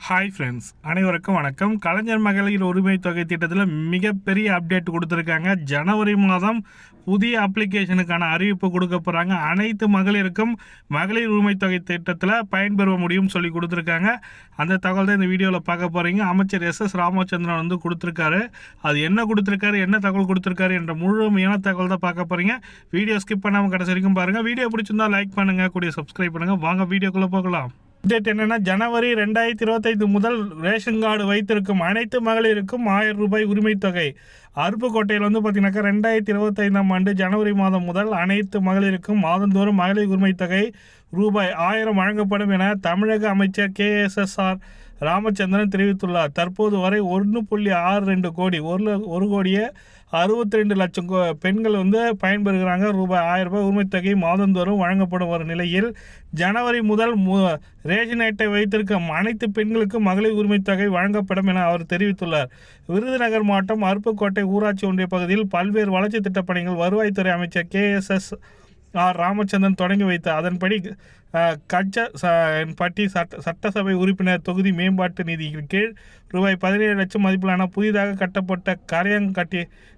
Hi friends, அனைவருக்கும் வணக்கம். கலைஞர் மகளிர் உரிமை தொகை திட்டத்தில் மிகப்பெரிய அப்டேட் கொடுத்துருக்காங்க. ஜனவரி மாதம் புதிய அப்ளிகேஷனுக்கான அறிவிப்பு கொடுக்க போகிறாங்க. அனைத்து மகளிருக்கும் மகளிர் உரிமை தொகை திட்டத்தில் பயன்பெற முடியும் சொல்லி கொடுத்துருக்காங்க. அந்த தகவல் தான் இந்த வீடியோவில் பார்க்க போகிறீங்க. அமைச்சர் எஸ் ராமச்சந்திரன் வந்து கொடுத்துருக்காரு. அது என்ன கொடுத்துருக்காரு, என்ன தகவல் கொடுத்துருக்காரு என்ற முழுமையான தகவல் தான் பார்க்க போகிறீங்க. வீடியோ ஸ்கிப் பண்ணாமல் கடைசி வரைக்கும் பாருங்கள். வீடியோ பிடிச்சிருந்தா லைக் பண்ணுங்கள், கூடிய சப்ஸ்கிரைப் பண்ணுங்கள். வாங்க வீடியோக்குள்ளே போகலாம். அப்டேட் என்னென்னா, ஜனவரி 2025 முதல் ரேஷன் கார்டு வைத்திருக்கும் அனைத்து மகளிருக்கும் 1000 ரூபாய் உரிமை தொகை. அருப்புக்கோட்டையில் வந்து பார்த்தீங்கன்னாக்கா 2025ஆம் ஆண்டு ஜனவரி மாதம் முதல் அனைத்து மகளிருக்கும் மாதந்தோறும் மகளிர் உரிமை தொகை ரூபாய் 1000 வழங்கப்படும் என தமிழக அமைச்சர் KSSR ராமச்சந்திரன் தெரிவித்துள்ளார். தற்போது வரை 1.62 கோடி 1,62 லட்சம் பெண்கள் வந்து பயன்பெறுகிறாங்க. ரூபாய் 1000 ரூபாய் உரிமை தொகை மாதந்தோறும் வழங்கப்படும் வரும் நிலையில் ஜனவரி முதல் ரேஷன் அட்டை வைத்திருக்கும் அனைத்து பெண்களுக்கும் மகளிர் உரிமை தொகை வழங்கப்படும் என அவர் தெரிவித்துள்ளார். விருதுநகர் மாவட்டம் அருப்புக்கோட்டை ஊராட்சி ஒன்றிய பகுதியில் பல்வேறு வளர்ச்சி திட்டப் பணிகள் வருவாய்த்துறை அமைச்சர் KSSR ராமச்சந்திரன் தொடங்கி வைத்தார். அதன்படி கச்சப்பட்டி சட்டசபை உறுப்பினர் தொகுதி மேம்பாட்டு நிதியின் கீழ் ரூபாய் 17 லட்சம் மதிப்பிலான புதிதாக கட்டப்பட்ட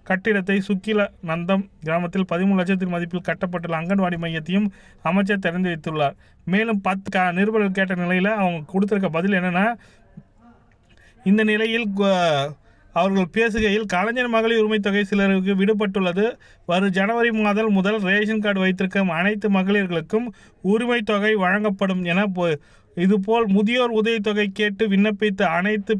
கட்டிடத்தை சுக்கில நந்தம் கிராமத்தில் 13 லட்சத்தின் மதிப்பில் கட்டப்பட்டுள்ள அங்கன்வாடி மையத்தையும் அமைச்சர் திறந்து வைத்துள்ளார். மேலும் 10 நிருபர்கள் கேட்ட நிலையில் அவங்க கொடுத்துருக்க பதில் என்னென்னா, இந்த நிலையில் அவர்கள் பேசுகையில், கலைஞர் மகளிர் உரிமை தொகை சிலருக்கு விடுபட்டுள்ளது. வரும் ஜனவரி மாதம் முதல் ரேஷன் கார்டு வைத்திருக்கும் அனைத்து மகளிர்களுக்கும் உரிமை தொகை வழங்கப்படும் என, இதுபோல் முதியோர் உதவித்தொகை கேட்டு விண்ணப்பித்த அனைத்து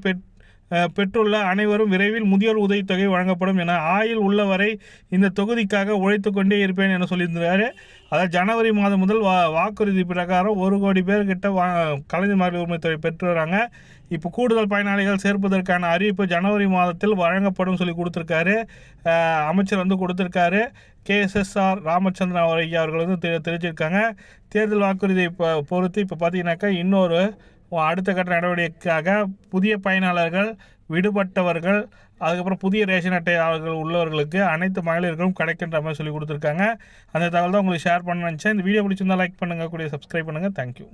பெற்றுள்ள அனைவரும் விரைவில் முதியோர் உதவித்தொகை வழங்கப்படும் என, ஆயுள் உள்ளவரை இந்த தொகுதிக்காக உழைத்து கொண்டே இருப்பேன் என சொல்லியிருந்தார். அதாவது ஜனவரி மாதம் முதல் வாக்குறுதி பிரகாரம் 1 கோடி பேர்கிட்ட கலைஞர் மகளிர் உரிமை தொகை பெற்று வராங்க. இப்போ கூடுதல் பயனாளிகள் சேர்ப்பதற்கான அறிவிப்பு ஜனவரி மாதத்தில் வழங்கப்படும் சொல்லி கொடுத்துருக்காரு. அமைச்சர் வந்து கொடுத்துருக்காரு. KSSR ராமச்சந்திரன் அவர்கள் வந்து தெரிவிச்சிருக்காங்க. தேர்தல் வாக்குறுதியை பொறுத்து இப்போ பார்த்தீங்கன்னாக்கா இன்னொரு அடுத்த கட்ட நடவடிக்கைக்காக புதிய பயனாளர்கள், விடுபட்டவர்கள், அதுக்கப்புறம் புதிய ரேஷன் அட்டையாளர்கள் உள்ளவர்களுக்கு அனைத்து மகளிர்களும் கிடைக்கின்ற மாதிரி சொல்லி கொடுத்துருக்காங்க. அந்த தகவல் தான் உங்களுக்கு ஷேர் பண்ண நினச்சேன். இந்த வீடியோ பிடிச்சிருந்தால் லைக் பண்ணுங்கள், கூடிய சப்ஸ்கிரைப் பண்ணுங்கள். தேங்க்யூ.